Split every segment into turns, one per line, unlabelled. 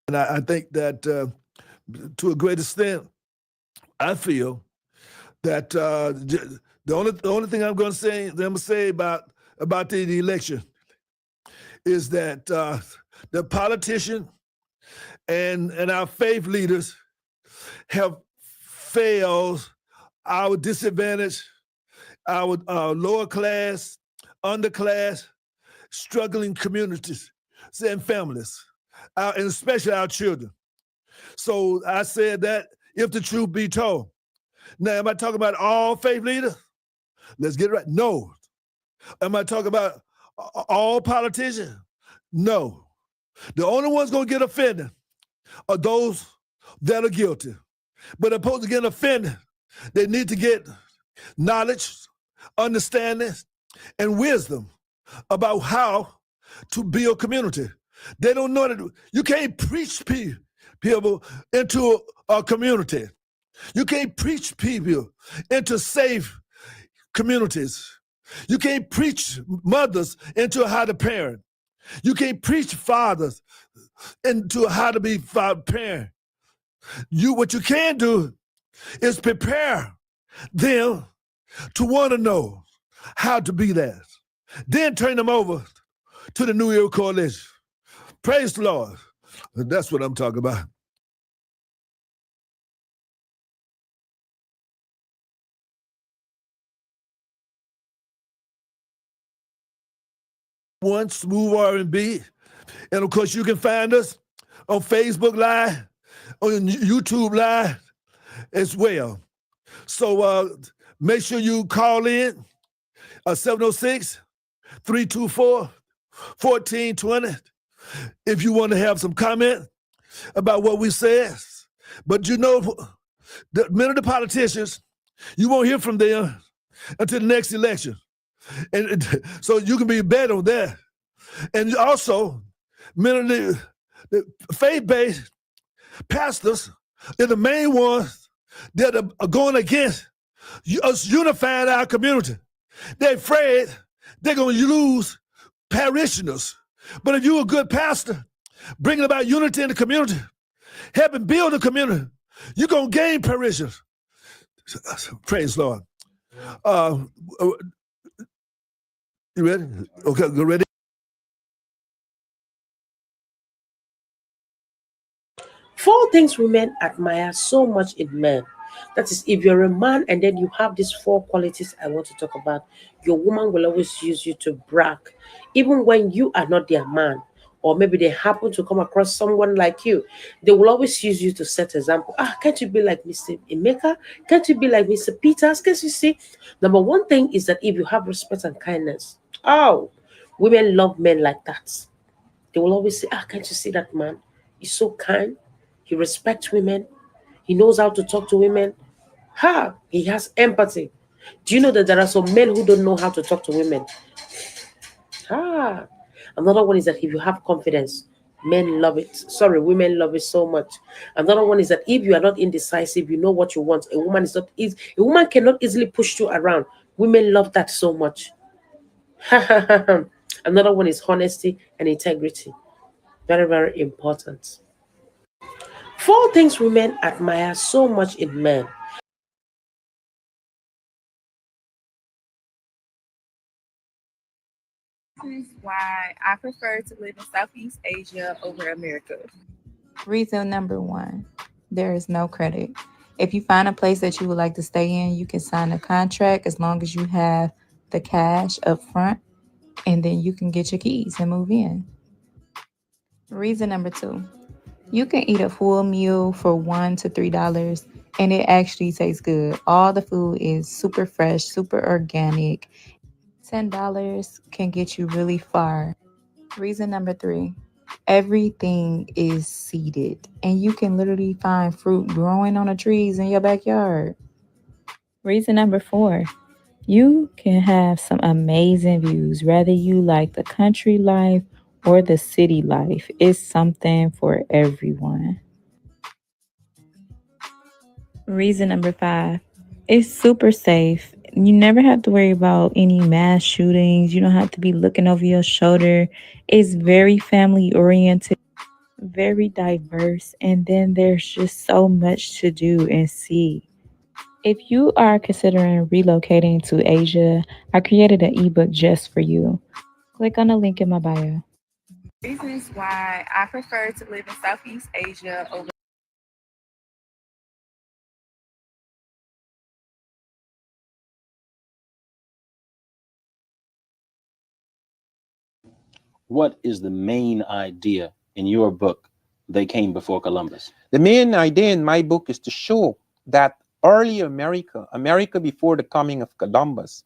And I think that to a great extent, I feel that the only thing I'm gonna say about the election is that the politician and our faith leaders have failed our disadvantaged, our lower class, underclass, struggling communities and families, and especially our children. So I said that if the truth be told. Now, am I talking about all faith leaders? Let's get it right. No. Am I talking about all politicians? No. The only ones going to get offended are those that are guilty. But opposed to getting offended, they need to get knowledge, understanding, and wisdom about how to build community. They don't know that you can't preach people into a community. You can't preach people into safe communities. You can't preach mothers into how to parent. You can't preach fathers into how to be parent. What you can do is prepare them to want to know how to be that. Then turn them over to the New Year Coalition. Praise the Lord. That's what I'm talking about. One Smooth R&B, and of course you can find us on Facebook Live, on YouTube Live as well. So make sure you call in 706-324-1420 if you want to have some comment about what we said. But you know, many of the politicians, you won't hear from them until the next election. And so you can be bet on that. And also, many of the faith-based pastors are the main ones that are going against us unifying our community. They're afraid they're going to lose parishioners. But if you're a good pastor, bringing about unity in the community, helping build a community, you're going to gain parishioners. Praise Lord. You ready? Okay, go ready.
Four things women admire so much in men. That is, if you're a man and then you have these four qualities I want to talk about, your woman will always use you to brag, even when you are not their man. Or maybe they happen to come across someone like you. They will always use you to set example. Can't you be like Mr. Emeka? Can't you be like Mr. Peters? Can't you see? Number one thing is that if you have respect and kindness, women love men like that. They will always say, can't you see that man? He's so kind. He respects women. He knows how to talk to women. He has empathy. Do you know that there are some men who don't know how to talk to women? Another one is that if you have confidence, men love it. Sorry, women love it so much. Another one is that if you are not indecisive, you know what you want. A woman is not easy. A woman cannot easily push you around. Women love that so much. Another one is honesty and integrity. Very, very important. Four things women admire so much in men.
This is why I prefer to live in Southeast Asia over America.
Reason number one, there is no credit. If you find a place that you would like to stay in, you can sign a contract as long as you have the cash up front, and then you can get your keys and move in. Reason number two, you can eat a full meal for $1 to $3, and it actually tastes good. All the food is super fresh, super organic. $10 can get you really far. Reason number three, everything is seeded, and you can literally find fruit growing on the trees in your backyard. Reason number four, you can have some amazing views, whether you like the country life or the city life. It's something for everyone. Reason number five, it's super safe. You never have to worry about any mass shootings. You don't have to be looking over your shoulder. It's very family oriented. very diverse, and then there's just so much to do and see. If you are considering relocating to Asia, I created an ebook just for you. Click on the link in my bio.
Reasons why I prefer to live in Southeast Asia over.
What is the main idea in your book, They Came Before Columbus?
The main idea in my book is to show that early America before the coming of Columbus,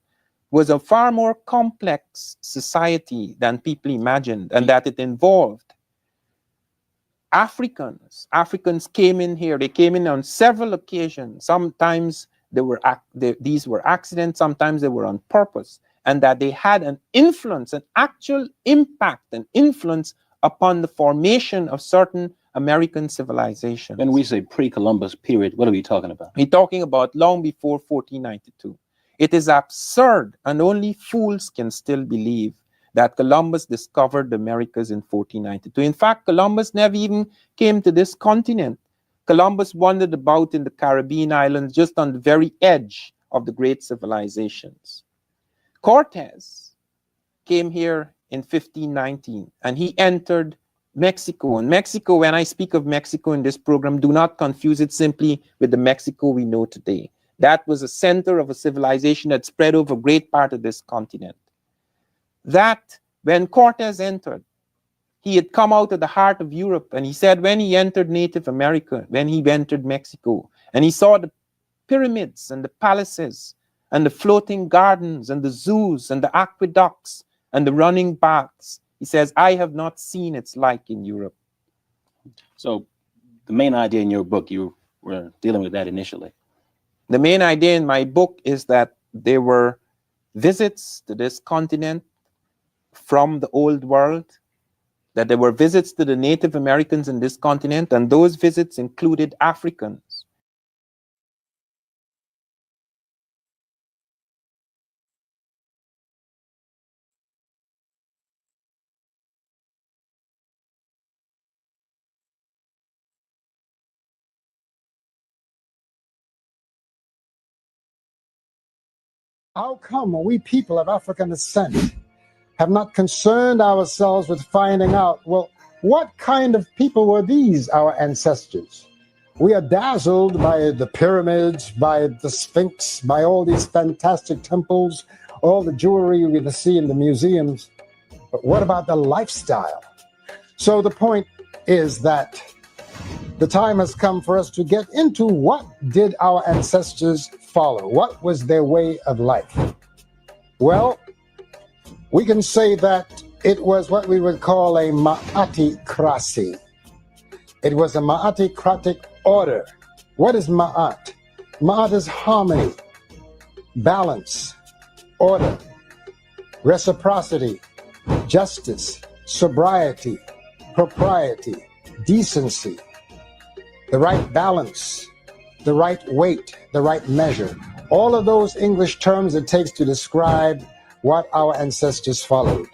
was a far more complex society than people imagined, and that it involved Africans. Africans came in here. They came in on several occasions. Sometimes these were accidents, sometimes they were on purpose, and that they had an influence, an actual impact and influence upon the formation of certain American civilizations.
When we say pre-Columbus period, what are we talking about?
We're talking about long before 1492. It is absurd, and only fools can still believe that Columbus discovered the Americas in 1492. In fact, Columbus never even came to this continent. Columbus wandered about in the Caribbean islands, just on the very edge of the great civilizations. Cortez came here in 1519, and he entered Mexico. And Mexico, when I speak of Mexico in this program, do not confuse it simply with the Mexico we know today. That was a center of a civilization that spread over a great part of this continent. That when Cortez entered, he had come out of the heart of Europe, and he said when he entered Native America, when he entered Mexico, and he saw the pyramids and the palaces and the floating gardens and the zoos and the aqueducts and the running baths, he says, I have not seen its like in Europe.
So the main idea in your book, you were dealing with that initially.
The main idea in my book is that there were visits to this continent from the old world, that there were visits to the Native Americans in this continent, and those visits included Africans.
How come we people of African descent have not concerned ourselves with finding out, well, what kind of people were these, our ancestors? We are dazzled by the pyramids, by the Sphinx, by all these fantastic temples, all the jewelry we see in the museums. But what about the lifestyle? So the point is that the time has come for us to get into what did our ancestors follow? What was their way of life? Well, we can say that it was what we would call a Ma'ati-krasi. It was a Ma'ati-kratic order. What is Ma'at? Ma'at is harmony, balance, order, reciprocity, justice, sobriety, propriety, decency, the right balance, the right weight, the right measure. All of those English terms it takes to describe what our ancestors followed,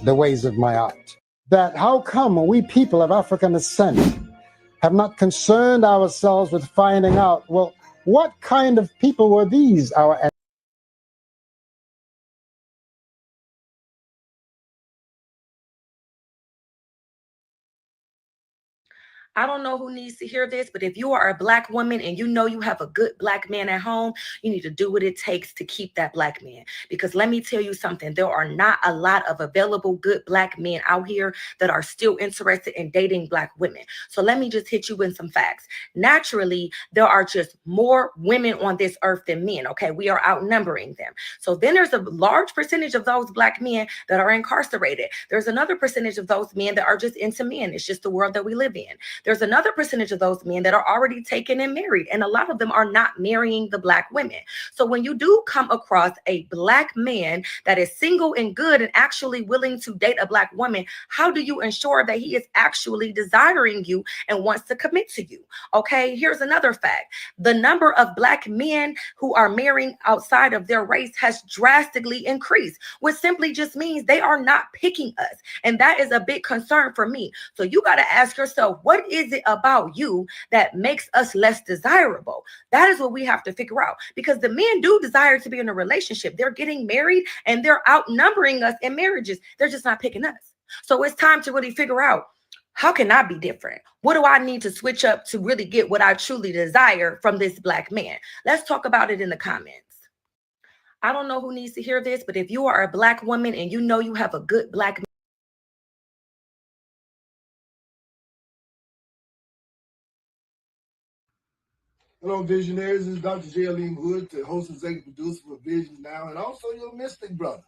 the ways of Ma'at. That how come we people of African descent have not concerned ourselves with finding out, well, what kind of people were these, our ancestors?
I don't know who needs to hear this, but if you are a Black woman and you know you have a good Black man at home, you need to do what it takes to keep that Black man. Because let me tell you something, there are not a lot of available good Black men out here that are still interested in dating Black women. So let me just hit you with some facts. Naturally, there are just more women on this earth than men, okay? We are outnumbering them. So then there's a large percentage of those Black men that are incarcerated. There's another percentage of those men that are just into men. It's just the world that we live in. There's another percentage of those men that are already taken and married, and a lot of them are not marrying the Black women. So when you do come across a Black man that is single and good and actually willing to date a Black woman, how do you ensure that he is actually desiring you and wants to commit to you? Okay, here's another fact. The number of Black men who are marrying outside of their race has drastically increased, which simply just means they are not picking us. And that is a big concern for me. So you got to ask yourself, what is it about you that makes us less desirable? That is what we have to figure out, because the men do desire to be in a relationship. They're getting married and they're outnumbering us in marriages. They're just not picking us. So it's time to really figure out, how can I be different? What do I need to switch up to really get what I truly desire from this Black man? Let's talk about it in the comments. I don't know who needs to hear this, but if you are a Black woman and you know you have a good Black man,
Hello, visionaries. This is Dr. Jaylene Wood, the host and executive producer for Vision Now, and also your Mystic brother.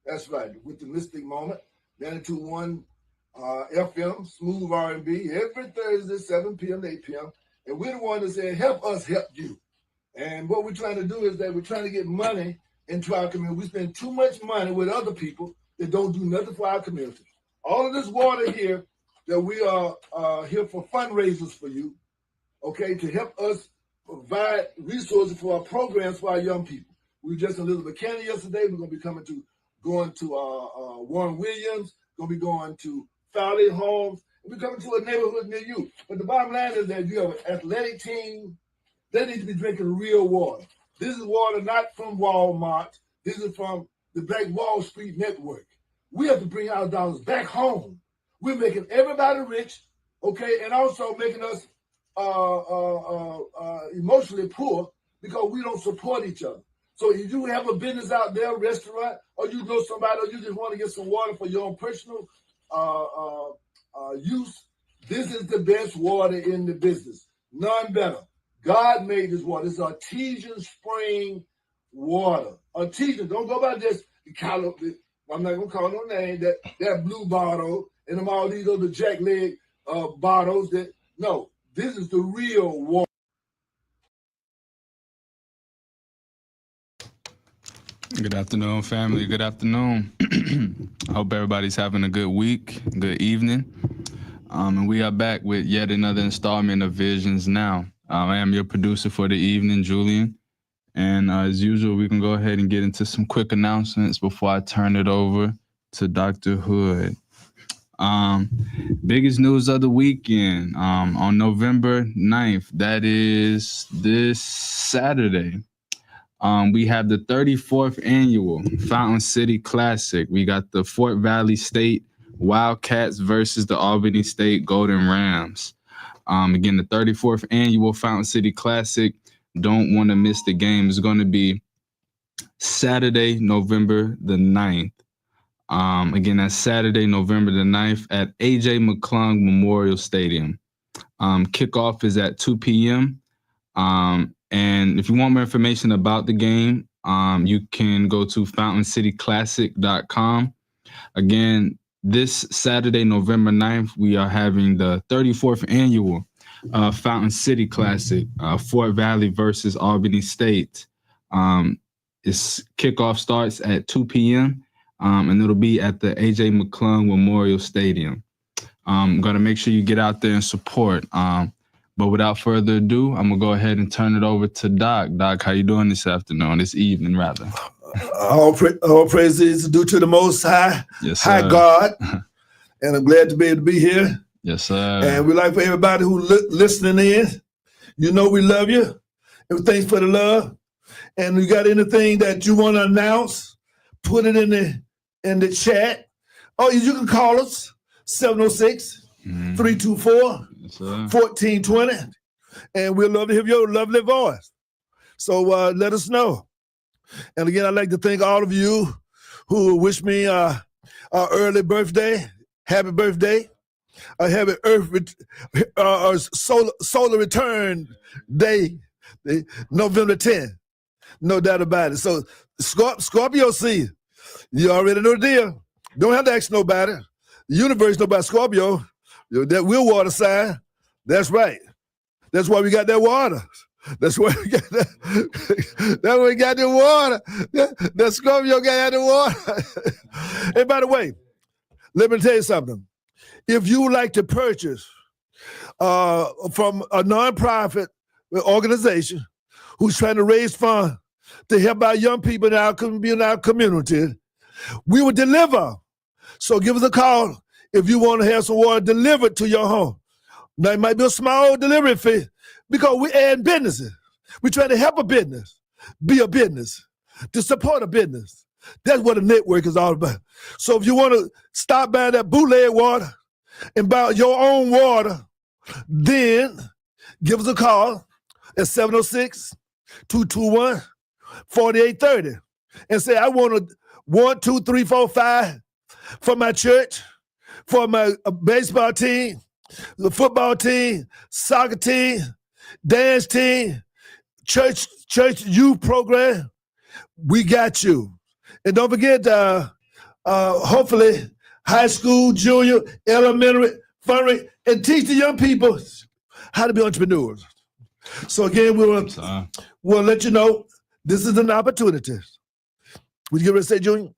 That's right, with the Mystic Moment, 92.1 FM, Smooth R&B, every Thursday, 7 p.m. to 8 p.m. And we're the one that said, help us help you. And what we're trying to do is that we're trying to get money into our community. We spend too much money with other people that don't do nothing for our community. All of this water here, that we are here for fundraisers for you, okay, to help us provide resources for our programs for our young people. We were just in Elizabeth County yesterday. We're going to be going to Warren Williams, going to be going to Fowley Homes, and we're coming to a neighborhood near you. But the bottom line is that you have an athletic team, they need to be drinking real water. This is water not from Walmart. This is from the Black Wall Street Network. We have to bring our dollars back home. We're making everybody rich, okay, and also making us emotionally poor because we don't support each other. So if you have a business out there, a restaurant, or you know somebody, or you just want to get some water for your own personal use, this is the best water in the business. None better. God made this water. It's artesian spring water. Artesian. Don't go by this. I'm not gonna call no name. That blue bottle and them all these other jackleg bottles. No. This is the real water.
Good afternoon, family. Good afternoon. I hope everybody's having a good week, good evening. And we are back with yet another installment of Visions Now. I am your producer for the evening, Julian. And as usual, we can go ahead and get into some quick announcements before I turn it over to Dr. Hood. Biggest news of the weekend, on November 9th, that is this Saturday, we have the 34th annual Fountain City Classic. We got the Fort Valley State Wildcats versus the Albany State Golden Rams. Again, the 34th annual Fountain City Classic. Don't want to miss the game. It's going to be Saturday, November the 9th. Again, that's Saturday, November the 9th at A.J. McClung Memorial Stadium. Kickoff is at 2 p.m. And if you want more information about the game, you can go to FountainCityClassic.com. Again, this Saturday, November 9th, we are having the 34th annual Fountain City Classic, Fort Valley versus Albany State. Its kickoff starts at 2 p.m. And it'll be at the A.J. McClung Memorial Stadium. I'm going to make sure you get out there and support. But without further ado, I'm going to go ahead and turn it over to Doc. Doc, how you doing this afternoon, this evening, rather?
All praises due to the Most High,
Yes,
High
sir.
God. And I'm glad to be able to be here.
Yes, sir.
And we'd like for everybody who listening in, you know we love you. And thanks for the love. And you got anything that you want to announce, put it in the chat. Oh, you can call us, 706-324.
Yes, sir.
1420, and we'd love to hear your lovely voice. So let us know. And again, I'd like to thank all of you who wish me an early birthday, happy birthday, a happy solar return day, November 10th. No doubt about it. So Scorpio season, you already know the deal. Don't have to ask nobody. The universe know about Scorpio. That will water sign, That's right. That's why we got that water. That's why we got that. That's why we got the water. That Scorpio got the water. And by the way, let me tell you something. If you would like to purchase from a nonprofit organization who's trying to raise funds to help our young people in our community, we will deliver. So give us a call if you want to have some water delivered to your home. Now, it might be a small delivery fee because we add businesses. We try to help a business, be a business, to support a business. That's what a network is all about. So if you want to stop by that bootleg water and buy your own water, then give us a call at 706-221-4830 and say, I want a 1, 2, 3, 4, 5 for my church, for my baseball team, the football team, soccer team, dance team, church youth program. We got you. And don't forget, hopefully, high school, junior, elementary, fundraising, and teach the young people how to be entrepreneurs. So again, we'll let you know this is an opportunity. Would you get ready to say, Junior?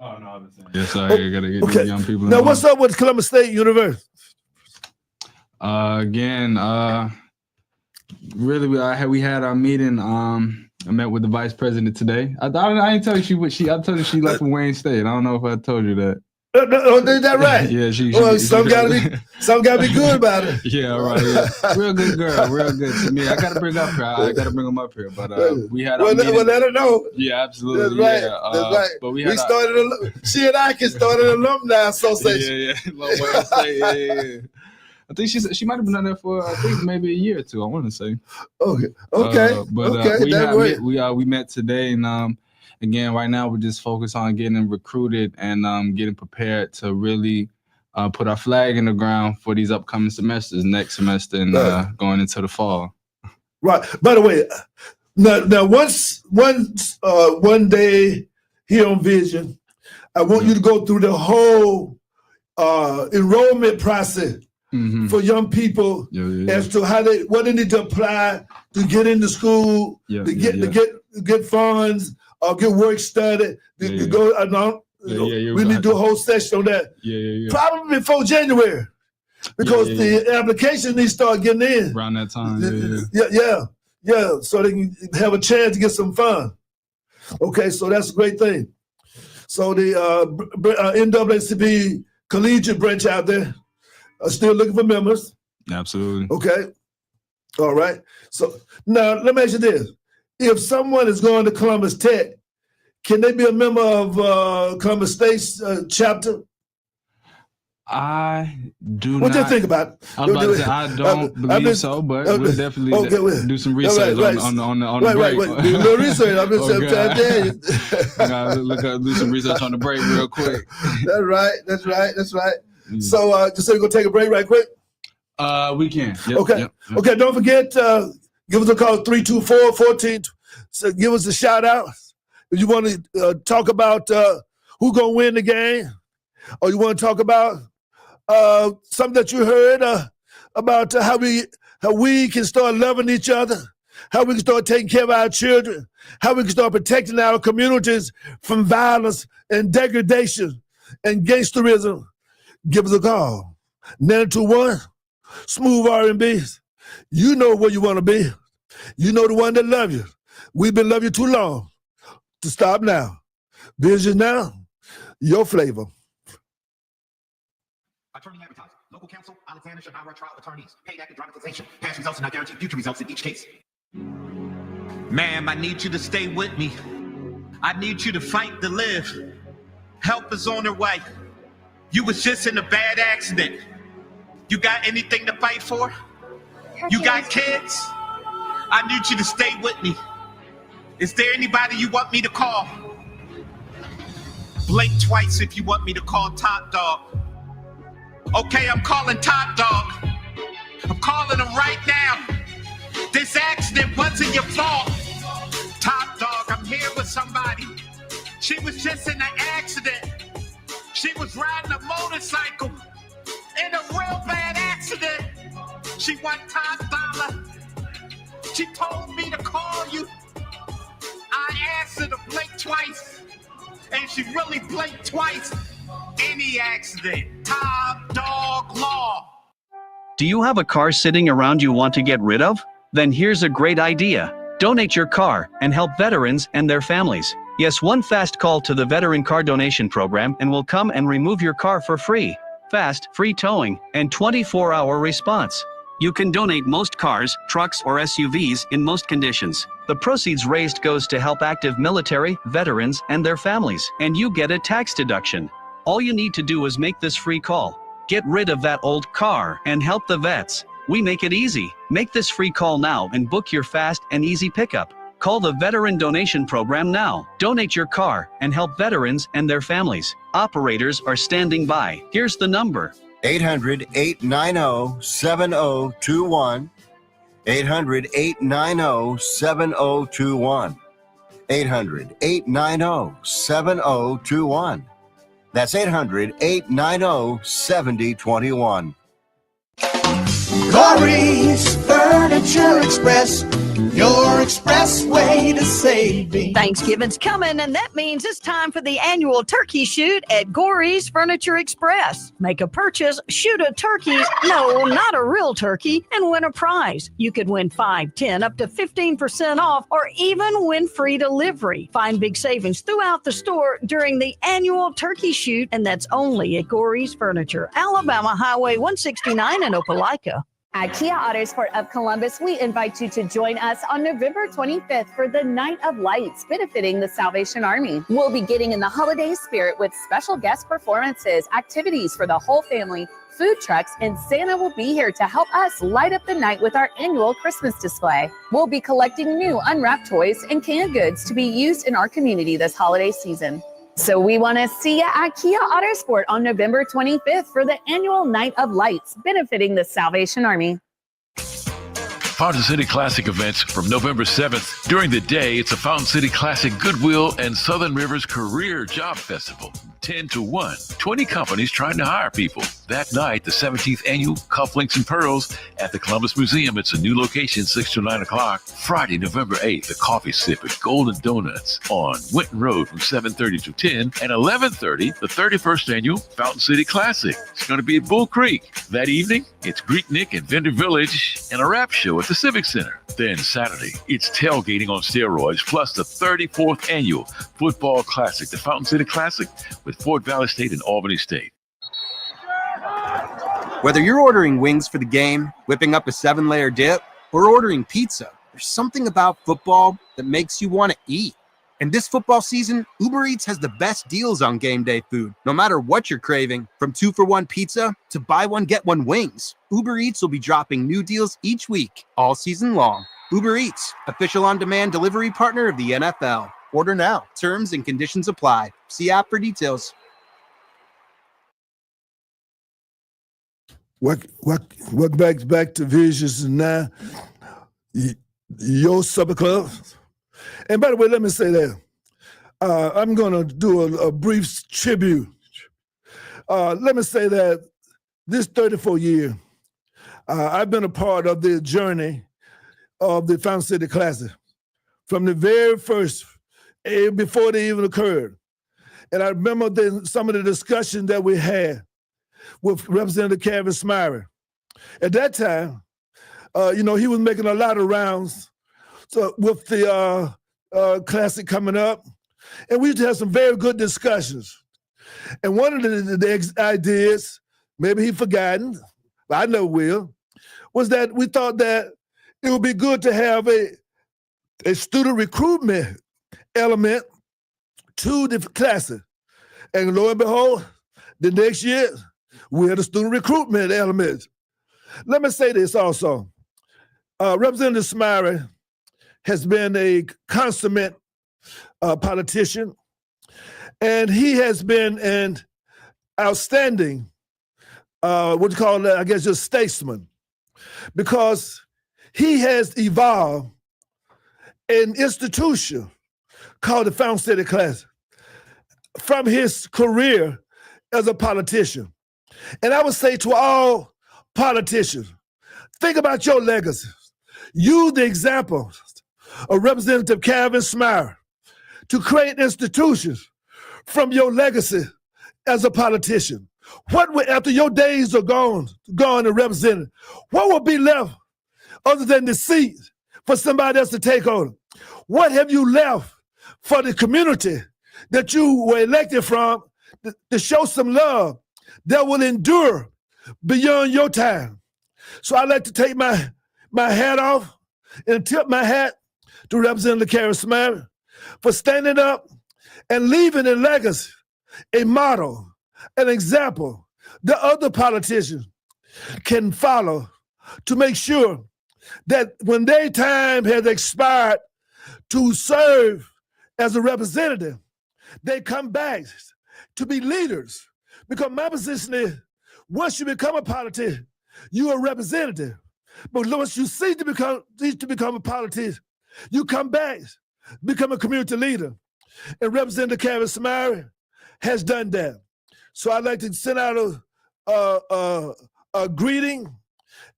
Oh, no, I'm saying. Yes, sir. You got to get these young people
Now, what's up with Columbus State University?
Again, really, we had our meeting. I met with the vice president today. I didn't tell you I told you she left from Wayne State. I don't know if I told you that.
Is that right?
Yeah,
some gotta be good about it.
Yeah, right. Yeah. Real good girl, real good to me. I gotta bring up here. I gotta bring them up here. But we had our meeting.
Well, let her know.
Yeah, absolutely.
That's right.
Yeah.
That's right.
But
she and I can start an alumni association.
Yeah. Wayne State, yeah. I think she might have been on there for maybe a year or two. I want to say. Okay. We met today, and again, right now we're just focused on getting recruited and getting prepared to really put our flag in the ground for these upcoming semesters, next semester, and going into the fall.
Right. By the way, now one day here on Vision, I want you to go through the whole enrollment process. Mm-hmm. For young people as to what they need to apply to get into school, to get funds or get work study. We need to do a whole session on that. Probably before January, because the application needs to start getting in
around that time.
So they can have a chance to get some fun. Okay, so that's a great thing. So the NAACP collegiate branch out there. Still looking for members.
Absolutely.
Okay. All right. So now let me ask you this. If someone is going to Columbus Tech, can they be a member of Columbus State's chapter?
I do
what do you think about it?
I don't believe so, but we'll definitely do some research on the break.
Right. Do a little research. I'm just trying to tell you.
do some research on the break real quick.
That's right. So just so we're going to take a break right quick?
We can. Yep,
okay. Okay, don't forget, give us a call, 324-14. So give us a shout out. If you want to talk about who's going to win the game, or you want to talk about something that you heard about how we can start loving each other, how we can start taking care of our children, how we can start protecting our communities from violence and degradation and gangsterism, give us a call. 921 Smooth R&B. You know where you want to be. You know the one that love you. We've been loving you too long to stop now. Vision now, your flavor.
Attorney advertising. Local counsel, Alexander Shahara trial attorneys. Paid active dramatization. Past results do not guarantee future results in each case.
Ma'am, I need you to stay with me. I need you to fight to live. Help is on the way. You was just in a bad accident. You got anything to fight for? You got kids? I need you to stay with me. Is there anybody you want me to call? Blink twice if you want me to call Top Dog. Okay, I'm calling Top Dog. I'm calling him right now. This accident wasn't your fault. Top Dog, I'm here with somebody. She was just in an accident. She was riding a motorcycle in a real bad accident. She won top dollar. She told me to call you. I asked her to blink twice, and she really blinked twice. Any accident, top dog law.
Do you have a car sitting around you want to get rid of? Then here's a great idea. Donate your car and help veterans and their families. Yes, one fast call to the Veteran Car Donation Program and we'll come and remove your car for free. Fast, free towing, and 24-hour response. You can donate most cars, trucks, or SUVs in most conditions. The proceeds raised goes to help active military, veterans, and their families, and you get a tax deduction. All you need to do is make this free call. Get rid of that old car and help the vets. We make it easy. Make this free call now and book your fast and easy pickup. Call the Veteran Donation Program now. Donate your car and help veterans and their families. Operators are standing by. Here's the number.
800-890-7021. 800-890-7021. 800-890-7021. That's 800-890-7021.
Corey's Furniture Express, your express way to saving.
Thanksgiving's coming, and that means it's time for the annual turkey shoot at Gory's Furniture Express. Make a purchase, shoot a turkey, no, not a real turkey, and win a prize. You could win 5, 10, up to 15% off, or even win free delivery. Find big savings throughout the store during the annual turkey shoot, and that's only at Gory's Furniture, Alabama Highway 169 in Opelika.
At Kia Autosport of Columbus, we invite you to join us on November 25th for the Night of Lights, benefiting the Salvation Army. We'll be getting in the holiday spirit with special guest performances, activities for the whole family, food trucks, and Santa will be here to help us light up the night with our annual Christmas display. We'll be collecting new unwrapped toys and canned goods to be used in our community this holiday season. So we want to see you at Kia Autosport on November 25th for the annual Night of Lights, benefiting the Salvation Army.
Fountain City Classic events from November 7th. During the day, it's a Fountain City Classic Goodwill and Southern Rivers Career Job Festival. 10 to 1. 20 companies trying to hire people. That night, the 17th annual Cufflinks and Pearls at the Columbus Museum. It's a new location, 6 to 9 o'clock. Friday, November 8th, the Coffee Sip at Golden Donuts on Winton Road from 7:30 to 10. And 11:30, the 31st annual Fountain City Classic. It's going to be at Bull Creek. That evening, it's Greek Nick and Vendor Village and a rap show at the Civic Center. Then Saturday, it's tailgating on steroids, plus the 34th annual Football Classic, the Fountain City Classic with Fort Valley State and Albany State.
Whether you're ordering wings for the game, whipping up a 7-layer dip, or ordering pizza, there's something about football that makes you want to eat. And this football season, Uber Eats has the best deals on game day food. No matter what you're craving, from 2-for-1 pizza to buy one, get one wings, Uber Eats will be dropping new deals each week, all season long. Uber Eats, official on-demand delivery partner of the NFL. Order now. Terms and conditions apply. See app for details.
What back to Visions and now your supper club. And by the way, let me say that I'm going to do a brief tribute. Let me say that this 34 year, I've been a part of the journey of the Fountain City Classic from the very first, before they even occurred. And I remember some of the discussion that we had with Representative Kevin Smyrie. At that time, he was making a lot of rounds with the Classic coming up. And we used to have some very good discussions. And one of the ideas, maybe he forgotten, but I know will, was that we thought that it would be good to have a student recruitment element to the Classic. And lo and behold, the next year, we had a student recruitment element. Let me say this also. Representative Smyrie has been a consummate politician, and he has been an outstanding, what you call that, I guess, just statesman, because he has evolved an institution called the Fountain City Classic from his career as a politician. And I would say to all politicians, think about your legacy. Use the example of Representative Calvin Smyre to create institutions from your legacy as a politician. What will, after your days are gone and represented, what will be left other than the seat for somebody else to take over? What have you left for the community that you were elected from to show some love that will endure beyond your time? So I'd like to take my hat off and tip my hat to Representative Calvin Smyre for standing up and leaving a legacy, a model, an example that other politicians can follow to make sure that when their time has expired to serve as a representative, they come back to be leaders. Because my position is, once you become a politician, you're a representative. But once you cease to become a politician, you come back, become a community leader. And Representative Calvin Smyre has done that. So I'd like to send out a greeting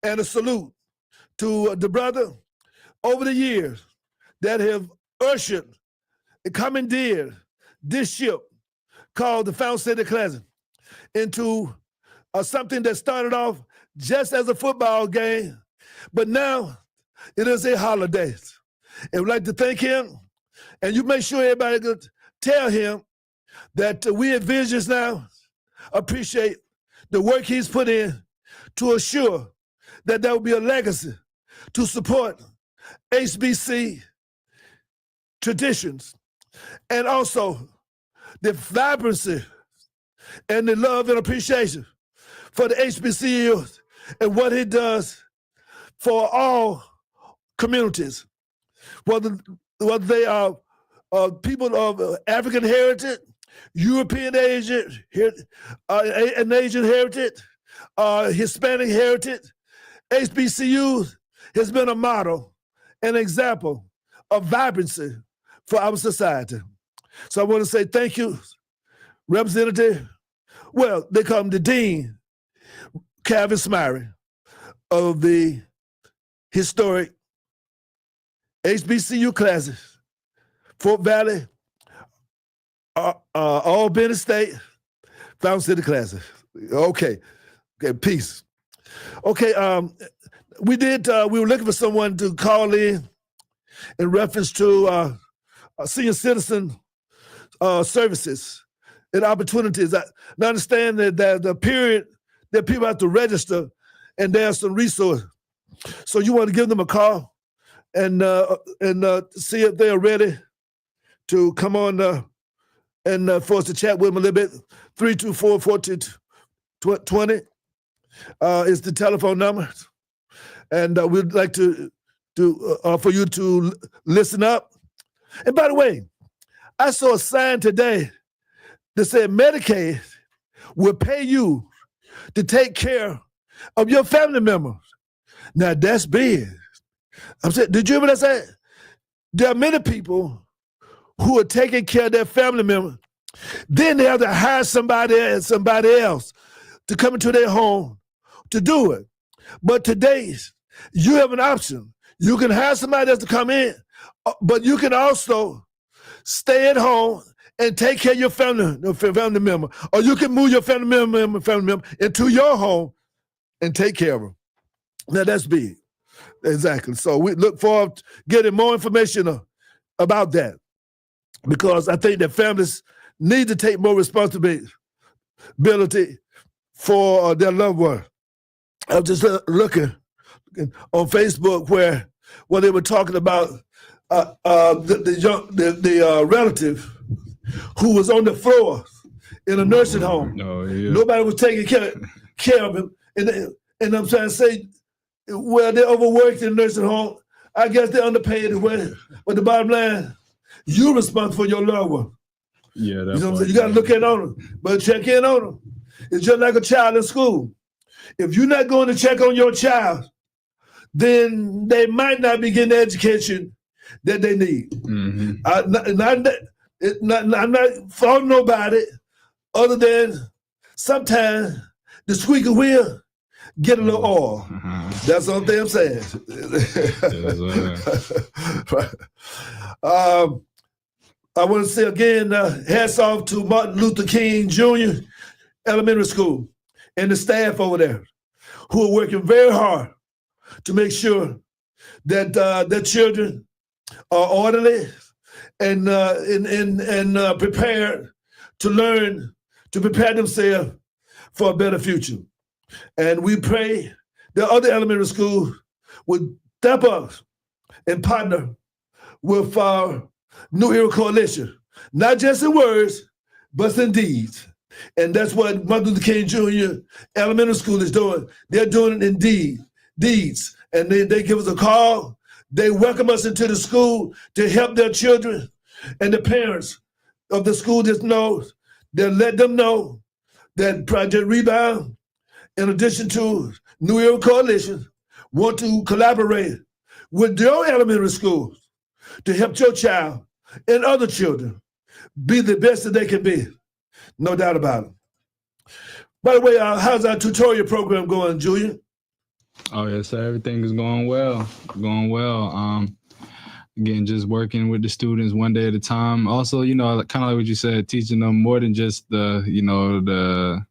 and a salute to the brother over the years that have ushered and commandeered this ship called the Fountain City Classic into something that started off just as a football game, but now it is a holiday. And we'd like to thank him, and you make sure everybody could tell him that we at Visions Now appreciate the work he's put in to assure that there will be a legacy to support HBC traditions, and also the vibrancy and the love and appreciation for the HBCUs and what it does for all communities, whether they are people of African heritage, European Asian, and Asian heritage, Hispanic heritage. HBCU has been a model, an example of vibrancy for our society. So I want to say thank you, Representative, well, they call him the Dean, Calvin Smyre, of the historic HBCU classes, Fort Valley, Albany State, Fountain City Classic. Okay, peace. Okay, we were looking for someone to call in reference to senior citizen services and opportunities. I understand that the period that people have to register and there's some resources. So you want to give them a call and see if they're ready to come on and for us to chat with them a little bit. 324-1420 is the telephone number. And we'd like to for you to listen up. And by the way, I saw a sign today that said Medicaid will pay you to take care of your family members. Now that's big. I'm saying, did you hear what I said? There are many people who are taking care of their family members. Then they have to hire somebody else to come into their home to do it. But today, you have an option. You can hire somebody else to come in, but you can also stay at home and take care of your family member. Or you can move your family member into your home and take care of them. Now that's big. Exactly. So we look forward to getting more information about that, because I think that families need to take more responsibility for their loved one. I was just looking on Facebook where they were talking about the relative who was on the floor in a nursing home.
Oh, yeah.
Nobody was taking care of him. And I'm trying to say, well, they're overworked in the nursing home. I guess they're underpaid as well. But the bottom line, you're responsible for your loved one.
Yeah, that's
you know what I'm saying? You got to look in on them, but check in on them. It's just like a child in school. If you're not going to check on your child, then they might not be getting the education that they need.
Mm-hmm.
I'm not faulting nobody other than sometimes the squeaky wheel get a little oil. That's the only thing I'm saying. I want to say again, hats off to Martin Luther King Jr. Elementary School and the staff over there who are working very hard to make sure that their children are orderly and prepared to learn, to prepare themselves for a better future. And we pray that other elementary schools would step up and partner with our New Era Coalition, not just in words, but in deeds. And that's what Martin Luther King Jr. Elementary School is doing. They're doing it in deeds. And they give us a call. They welcome us into the school to help their children. And the parents of the school just know, they let them know that Project Rebound, in addition to New Era Coalition, want to collaborate with your elementary schools to help your child and other children be the best that they can be. No doubt about it. By the way, how's our tutorial program going, Julian?
Oh, yes, sir. Everything is going well. Again, just working with the students one day at a time. Also, kind of like what you said, teaching them more than just the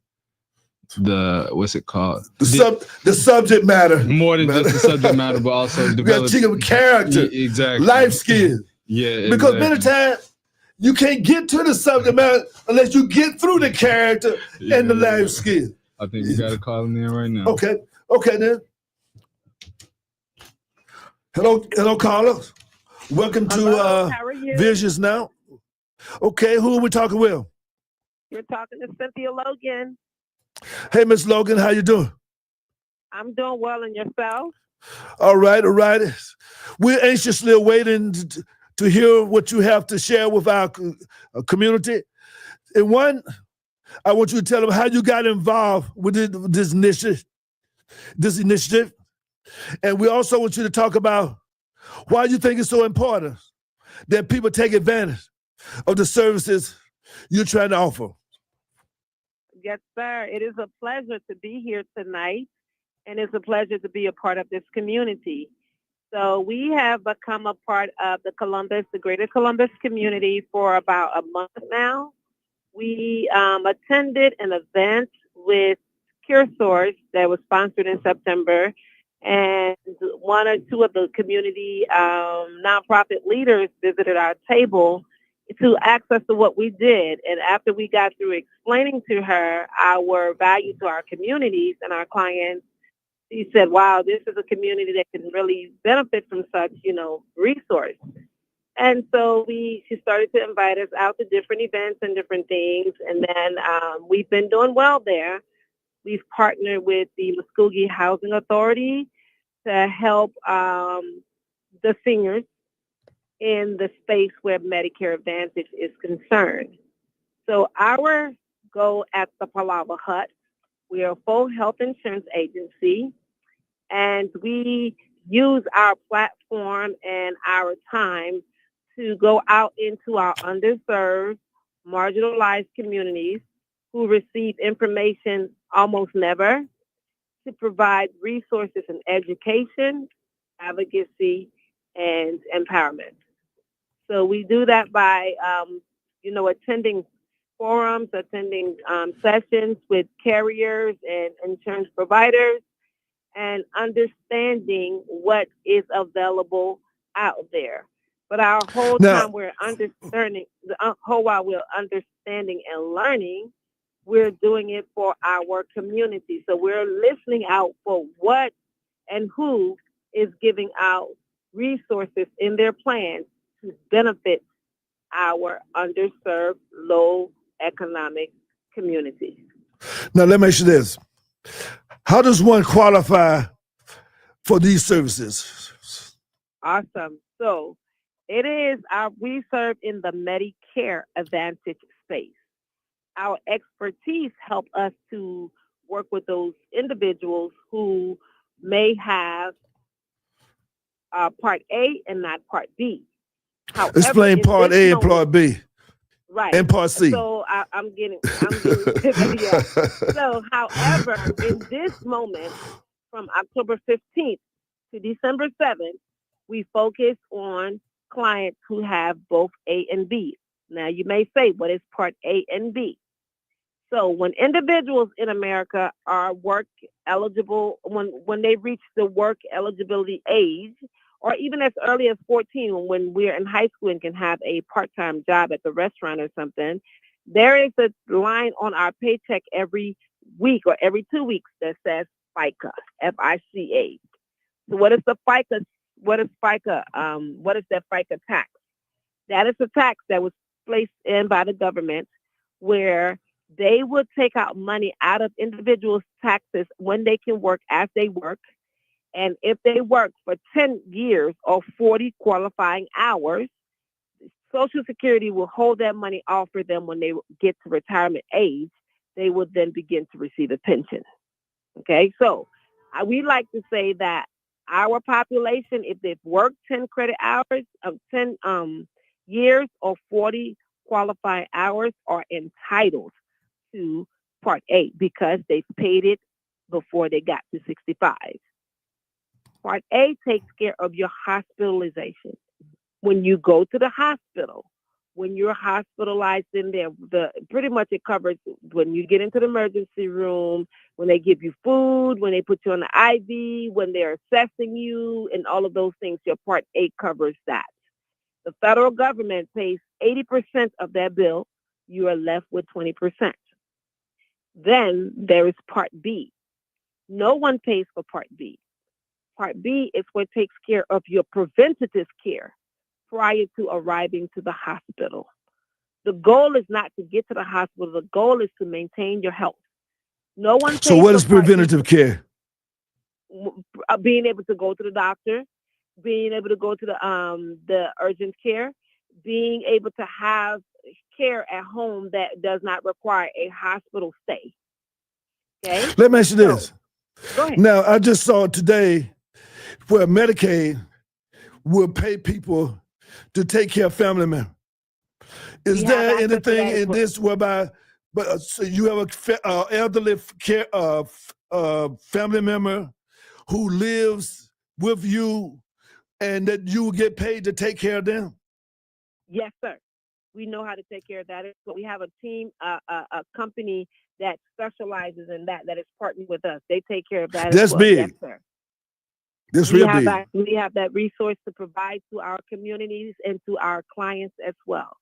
what's it called?
The subject matter.
More than just the subject matter, but also develop
teach them character,
exactly,
life skills.
Yeah,
because
exactly.
many times you can't get to the subject matter unless you get through the character and the life skills.
I think we got to call them in right now.
Okay then. Hello, Carlos. Welcome to Visions Now. Okay, who are we talking with?
You're talking to Cynthia Logan.
Hey, Miss Logan, how you doing?
I'm doing well, and yourself?
All right. We're anxiously awaiting to hear what you have to share with our community. And one, I want you to tell them how you got involved with this initiative. And we also want you to talk about why you think it's so important that people take advantage of the services you're trying to offer.
Yes, sir. It is a pleasure to be here tonight, and it's a pleasure to be a part of this community. So we have become a part of the Greater Columbus community for about a month now. We attended an event with CureSource that was sponsored in September, and one or two of the community nonprofit leaders visited our table to ask us to what we did. And after we got through explaining to her our value to our communities and our clients, she said, wow, this is a community that can really benefit from such, resource. And so she started to invite us out to different events and different things. And then we've been doing well there. We've partnered with the Muskogee Housing Authority to help the seniors in the space where Medicare Advantage is concerned. So our goal at the Palava Hut, we are a full health insurance agency, and we use our platform and our time to go out into our underserved, marginalized communities who receive information almost never, to provide resources in education, advocacy, and empowerment. So we do that by, attending forums, attending sessions with carriers and insurance providers, and understanding what is available out there. But our whole time we're understanding, while we're understanding and learning, we're doing it for our community. So we're listening out for what and who is giving out resources in their plans to benefit our underserved, low economic communities.
Now, let me ask you this. How does one qualify for these services?
Awesome. So we serve in the Medicare Advantage space. Our expertise help us to work with those individuals who may have Part A and not Part B. However,
explain Part A and Part B.
Right.
And Part C.
So I'm getting yeah. So, however, in this moment, from October 15th to December 7th, we focus on clients who have both A and B. Now, you may say, what is Part A and B? So when individuals in America are work eligible, when they reach the work eligibility age, or even as early as 14, when we're in high school and can have a part-time job at the restaurant or something, there is a line on our paycheck every week or every 2 weeks that says FICA, FICA. So what is the FICA? What is FICA? What is that FICA tax? That is a tax that was placed in by the government where they would take out money out of individuals' taxes when they can work as they work. And if they work for 10 years or 40 qualifying hours, Social Security will hold that money off for them when they get to retirement age. They will then begin to receive a pension. Okay, so we like to say that our population, if they've worked 10 credit hours of 10 years or 40 qualifying hours, are entitled to Part A because they paid it before they got to 65. Part A takes care of your hospitalization. When you go to the hospital, when you're hospitalized in there, pretty much it covers when you get into the emergency room, when they give you food, when they put you on the IV, when they're assessing you, and all of those things. Your Part A covers that. The federal government pays 80% of that bill. You are left with 20%. Then there is Part B. No one pays for Part B. Part B is what takes care of your preventative care prior to arriving to the hospital. The goal is not to get to the hospital. The goal is to maintain your health. No one pays
So what is
for Part B.
preventative care?
Being able to go to the doctor, being able to go to the urgent care, being able to have care at home that does not require a hospital stay. Okay?
Let me ask you this.
Go ahead.
Now, I just saw today where Medicaid will pay people to take care of family members. Is
We have
there
access to
anything
that as
in
well.
this whereby, but so you have a elderly care family member who lives with you, and that you will get paid to take care of them?
Yes, sir. We know how to take care of that. So we have a team, a company that specializes in that is partnered with us. They take care of that
That's
as well.
big.
Yes, sir.
That's
We
real
have
big.
we have that resource to provide to our communities and to our clients as well.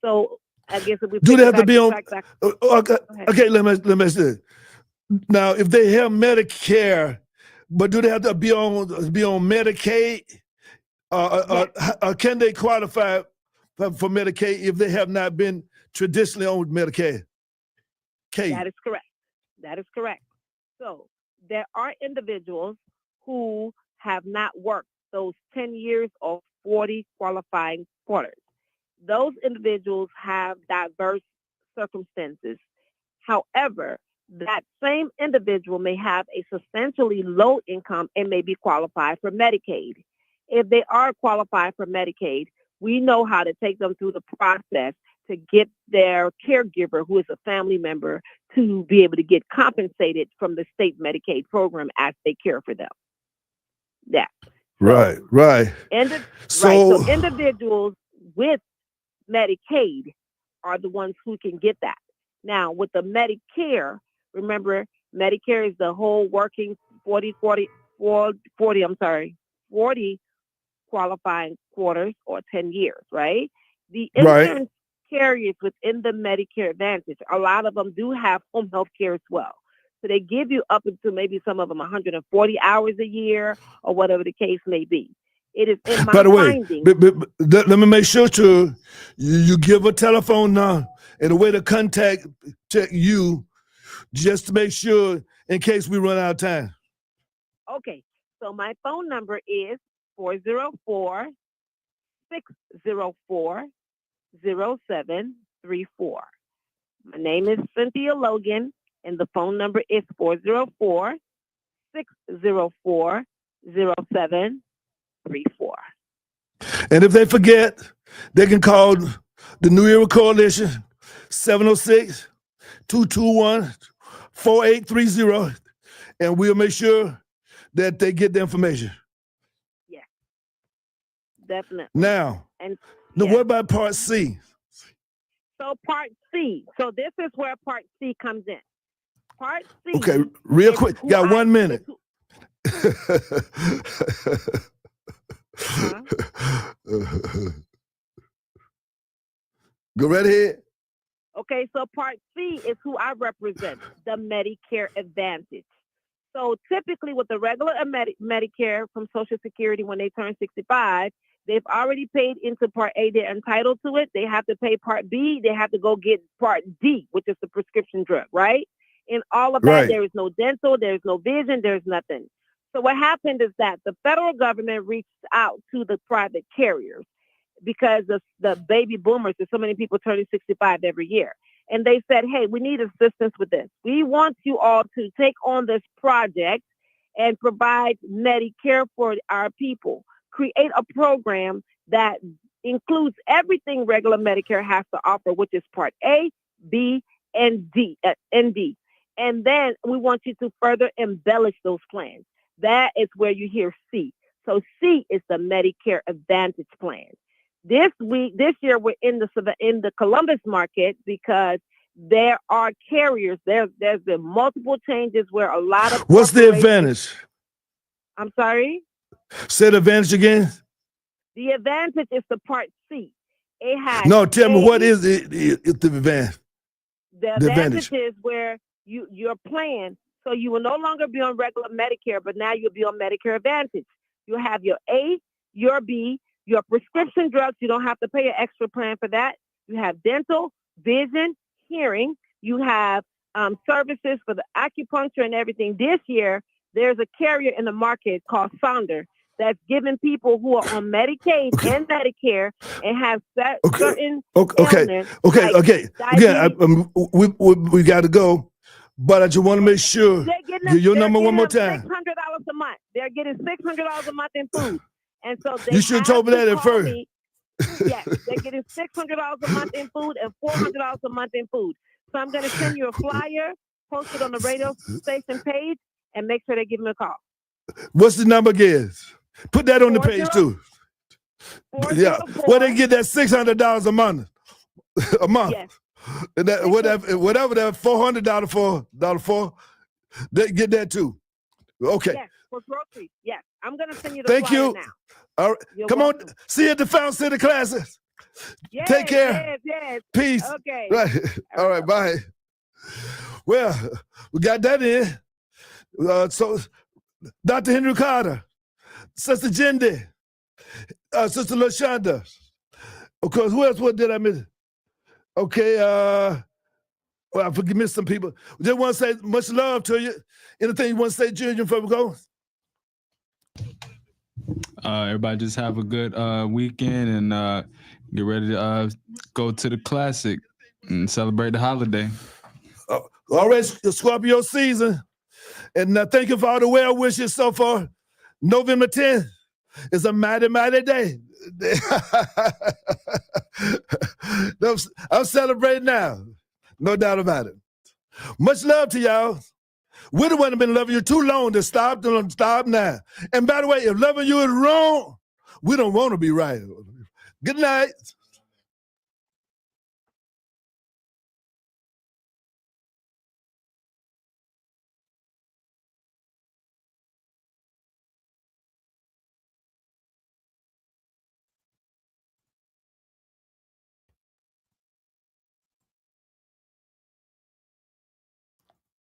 So I guess if we
Do
pick
they
it
have to
back-
be on?
back- back-
Okay,
Go ahead.
okay. Let me say this. Now, if they have Medicare, but do they have to be on Medicaid? Can they qualify for Medicaid if they have not been traditionally on Medicaid?
That is correct. That is correct. So there are individuals who have not worked those 10 years or 40 qualifying quarters. Those individuals have diverse circumstances. However, that same individual may have a substantially low income and may be qualified for Medicaid. If they are qualified for Medicaid, we know how to take them through the process to get their caregiver, who is a family member, to be able to get compensated from the state Medicaid program as they care for them. Yeah.
Right.
So individuals with Medicaid are the ones who can get that. Now, with the Medicare, remember, Medicare is the whole working 40 qualifying quarters or 10 years, right? The
Right.
insurance carriers within the Medicare Advantage, a lot of them do have home health care as well. So they give you up into maybe some of them 140 hours a year or whatever the case may be. It is in my
By the way,
finding.
let me make sure you give a telephone number and a way to contact you, just to make sure in case we run out of time.
Okay, so my phone number is 404-604-0734. My name is Cynthia Logan, and the phone number is 404-604-0734.
And if they forget, they can call the New Era Coalition, 706-221-4830, and we'll make sure that they get the information.
Yes, definitely.
Now,
And
what about Part C?
so part C. So this is where part C comes in. Part C.
Okay, real
is
quick,
who
got 1 minute. Go right ahead.
Okay, so part C is who I represent, the Medicare Advantage. So typically with the regular Medicare from Social Security, when they turn 65, they've already paid into Part A. They're entitled to it. They have to pay Part B. They have to go get Part D, which is the prescription drug, right? In all of that,
Right.
there is no dental, there's no vision, there's nothing. So what happened is that the federal government reached out to the private carriers because of the baby boomers, there's so many people turning 65 every year. And they said, hey, we need assistance with this. We want you all to take on this project and provide Medicare for our people. Create a program that includes everything regular Medicare has to offer, which is Part A, B, and D. And then we want you to further embellish those plans. That is where you hear C. So C is the Medicare Advantage plan. This year, we're in the Columbus market because there are carriers. There's been multiple changes where a lot of
What's the
corporations-
advantage?
I'm sorry.
Say the advantage again.
The advantage is the Part C. It has
No, tell me
A,
what is the advantage?
The
The
advantage
advantage.
is where your plan, so you will no longer be on regular Medicare, but now you'll be on Medicare Advantage. You'll have your A, your B, your prescription drugs. You don't have to pay an extra plan for that. You have dental, vision, hearing. You have services for the acupuncture and everything. This year, there's a carrier in the market called Sonder that's giving people who are on Medicaid and Medicare and have certain
Okay.
ailments,
Okay.
like
Again,
diabetes.
we got to go, but I just want to make sure
They're getting
your
they're
number one more
getting
time.
$600 a month. They're getting $600 a month in food, and so they
You should have
have
told me
to
that at
call
first.
me. Yes, they're getting $600 a month in food and $400 a month in food. So I'm going to send you a flyer, post it on the radio station page, and make sure they give me a call.
What's the number again? Put that on the page too. Yeah, where they get that $600 a month, a month.
Yes.
And that whatever that $400 for, they get that too. Okay.
Yes, for groceries. Yes, I'm going to send you the
Thank
flyer
you.
now.
All right.
You're
Come
welcome.
on. See you at the Fountain City Classes.
Yes,
Take care.
Yes.
Peace.
Okay.
Right. All right. Bye. Well, we got that in. So, Dr. Henry Carter, Sister Jindy, Sister LaShonda. Of course, who else? What did I miss? Okay. Well, I missed some people. Just want to say much love to you. Anything you want to say, Junior, before we go?
Everybody just have a good weekend and get ready to go to the classic and celebrate the holiday.
Already Scorpio season. And thank you for all the well wishes so far. November 10th is a mighty, mighty day. I'm celebrating now. No doubt about it. Much love to y'all. We the one that been loving you too long to stop. Don't stop now. And by the way, if loving you is wrong, we don't want to be right. Good night.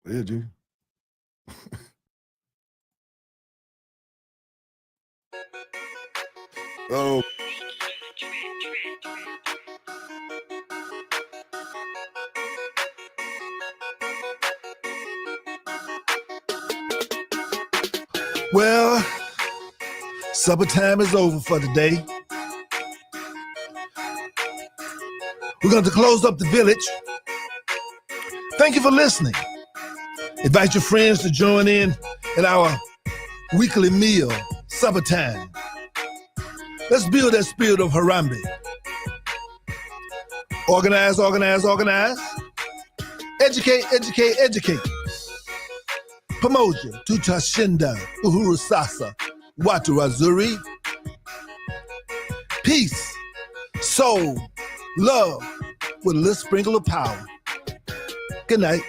Yeah, G. Oh. Well, supper time is over for today. We're going to close up the village. Thank you for listening. Invite your friends to join in our weekly meal, supper time. Let's build that spirit of Harambe. Organize, organize, organize. Educate, educate, educate. Pamoja, Tutashinda, Uhuru Sasa, Watu Wazuri. Peace, soul, love, with a little sprinkle of power. Good night.